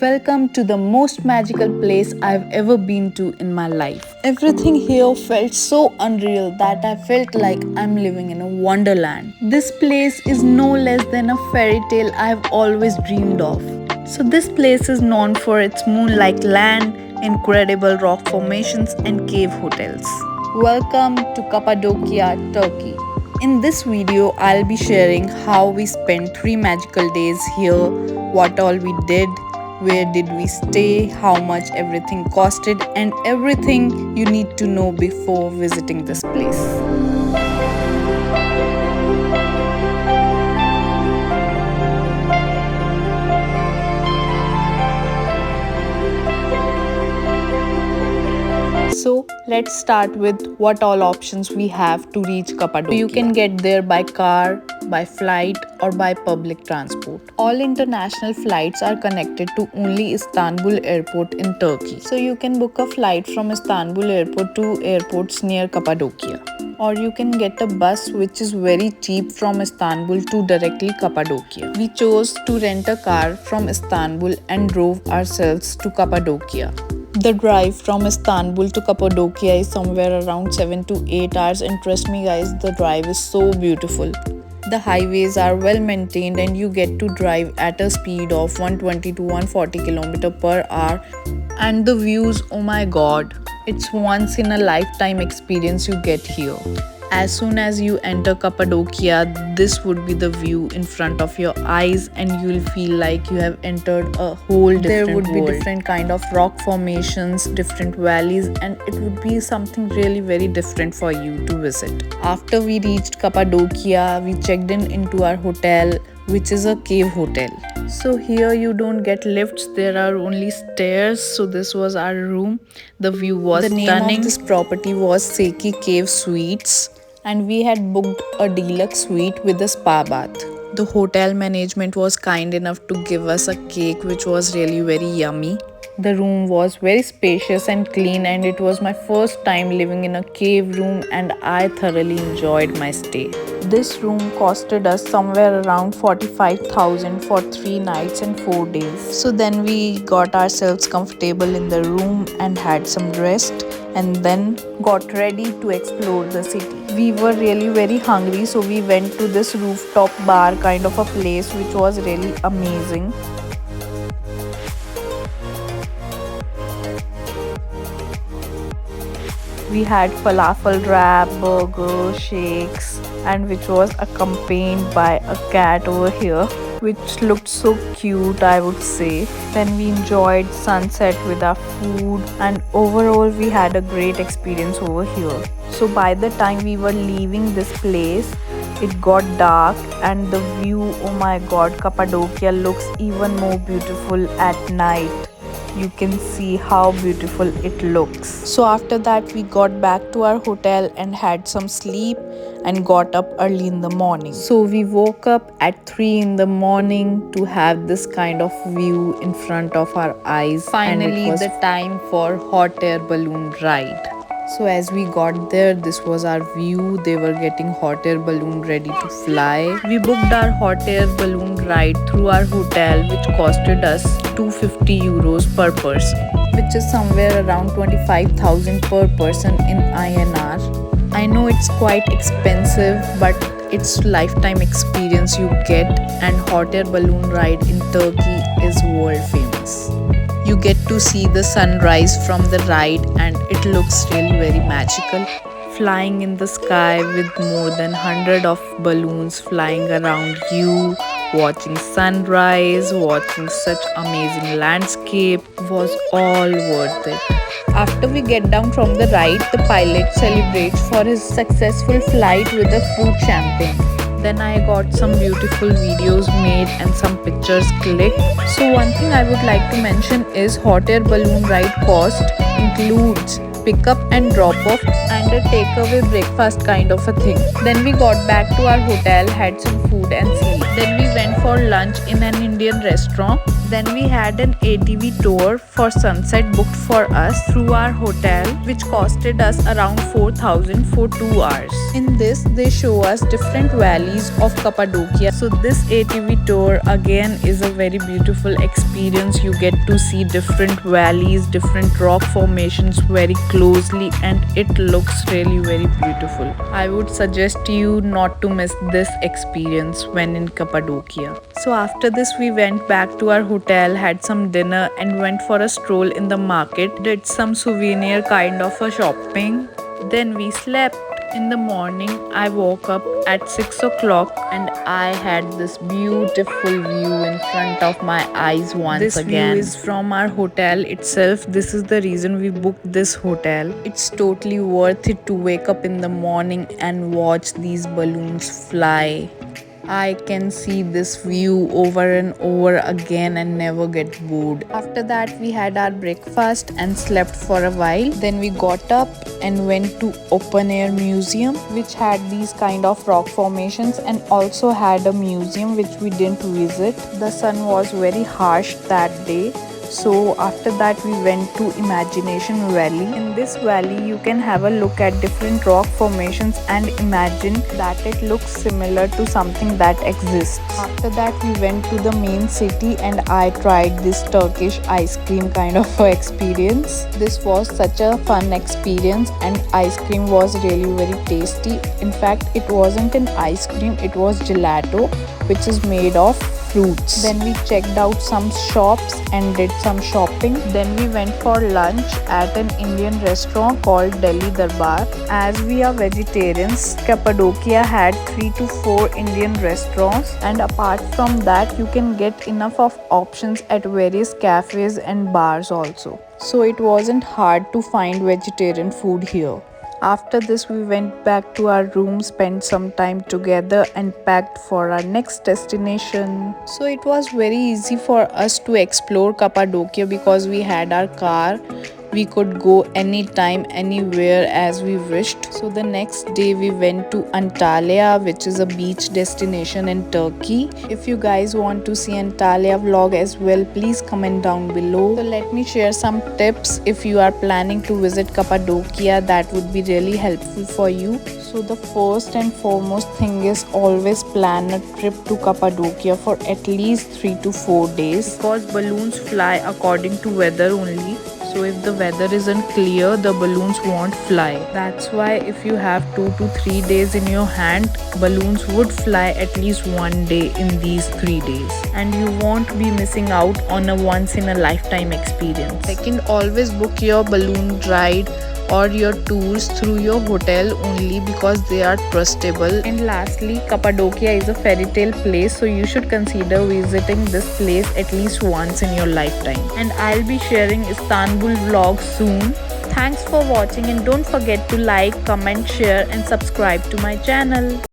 Welcome to the most magical place I've ever been to in my life. Everything here felt so unreal that I felt like I'm living in a wonderland. This place is no less than a fairy tale I've always dreamed of. So, this place is known for its moon-like land, incredible rock formations, and cave hotels. Welcome to Cappadocia, Turkey. In this video, I'll be sharing how we spent 3 magical days here, what all we did, where did we stay, how much everything costed, and everything you need to know before visiting this place. So let's start with what all options we have to reach Cappadocia. You can get there by car, by flight, or by public transport. All international flights are connected to only Istanbul airport in Turkey. So you can book a flight from Istanbul airport to airports near Cappadocia. Or you can get a bus which is very cheap from Istanbul to directly Cappadocia. We chose to rent a car from Istanbul and drove ourselves to Cappadocia. The drive from Istanbul to Cappadocia is somewhere around 7 to 8 hours, and trust me guys, the drive is so beautiful. The highways are well maintained and you get to drive at a speed of 120 to 140 km per hour, and the views, oh my god, it's once in a lifetime experience you get here. As soon as you enter Cappadocia, this would be the view in front of your eyes and you'll feel like you have entered a whole different world. There would be different kind of rock formations, different valleys, and it would be something really very different for you to visit. After we reached Cappadocia, we checked into our hotel, which is a cave hotel. So here you don't get lifts, there are only stairs. So this was our room. The view was stunning. The name of this property was Seki Cave Suites, and we had booked a deluxe suite with a spa bath. The hotel management was kind enough to give us a cake which was really very yummy. The room was very spacious and clean, and it was my first time living in a cave room and I thoroughly enjoyed my stay. This room costed us somewhere around 45,000 for 3 nights and 4 days. So then we got ourselves comfortable in the room and had some rest, and then got ready to explore the city. We were really very hungry, so we went to this rooftop bar kind of a place which was really amazing. We had falafel wrap, burger, shakes, and which was accompanied by a cat over here, which looked so cute, I would say. Then we enjoyed sunset with our food, and overall we had a great experience over here. So by the time we were leaving this place, it got dark, and the view, oh my god, Cappadocia looks even more beautiful at night. You can see how beautiful it looks. So after that we got back to our hotel and had some sleep and got up early in the morning. So we woke up at 3 in the morning to have this kind of view in front of our eyes. Finally, and it was the time for hot air balloon ride. So as we got there, this was our view. They were getting hot air balloon ready to fly. We booked our hot air balloon ride through our hotel, which costed us 250 euros per person, which is somewhere around 25,000 per person in INR. I know it's quite expensive, but it's lifetime experience you get, and hot air balloon ride in Turkey is world famous. You get to see the sunrise from the ride and it looks really very magical. Flying in the sky with more than 100 of balloons flying around you, watching sunrise, watching such amazing landscape was all worth it. After we get down from the ride, the pilot celebrates for his successful flight with a fruit champagne. Then I got some beautiful videos made and some pictures clicked. So one thing I would like to mention is hot air balloon ride cost includes pick up and drop off and a takeaway breakfast kind of a thing. Then we got back to our hotel, had some food and sleep. Then we went for lunch in an Indian restaurant. Then we had an ATV tour for sunset booked for us through our hotel, which costed us around 4,000 for 2 hours. In this, they show us different valleys of Cappadocia. So this ATV tour again is a very beautiful experience. You get to see different valleys, different rock formations very closely, and it looks really very beautiful. I would suggest you not to miss this experience when in Cappadocia. So after this, we went back to our hotel, had some dinner and went for a stroll in the market, did some souvenir kind of a shopping. Then we slept. In the morning, I woke up at 6 o'clock and I had this beautiful view in front of my eyes once again. This view is from our hotel itself. This is the reason we booked this hotel. It's totally worth it to wake up in the morning and watch these balloons fly. I can see this view over and over again and never get bored. After that, we had our breakfast and slept for a while. Then we got up and went to open air museum, which had these kind of rock formations, and also had a museum which we didn't visit. The sun was very harsh that day. So after that, we went to Imagination Valley. In this valley, you can have a look at different rock formations and imagine that it looks similar to something that exists. After that, we went to the main city and I tried this Turkish ice cream kind of experience. This was such a fun experience and ice cream was really very tasty. In fact, it wasn't an ice cream, it was gelato, which is made of fruits. Then we checked out some shops and did some shopping. Then we went for lunch at an Indian restaurant called Delhi Darbar. As we are vegetarians, Cappadocia had 3 to 4 Indian restaurants, and apart from that, you can get enough of options at various cafes and bars also. So it wasn't hard to find vegetarian food here. After this, we went back to our room, spent some time together and packed for our next destination. So it was very easy for us to explore Cappadocia because we had our car. We could go anytime, anywhere as we wished. So the next day we went to Antalya, which is a beach destination in Turkey. If you guys want to see Antalya vlog as well, please comment down below. So let me share some tips if you are planning to visit Cappadocia that would be really helpful for you. So the first and foremost thing is always plan a trip to Cappadocia for at least 3 to 4 days because balloons fly according to weather only. So if the weather isn't clear, the balloons won't fly. That's why if you have 2 to 3 days in your hand, balloons would fly at least one day in these 3 days. And you won't be missing out on a once in a lifetime experience. Second, always book your balloon ride or your tours through your hotel only because they are trustable. And lastly, Cappadocia is a fairy tale place, so you should consider visiting this place at least once in your lifetime. And I'll be sharing Istanbul vlogs soon. Thanks for watching and don't forget to like, comment, share and subscribe to my channel.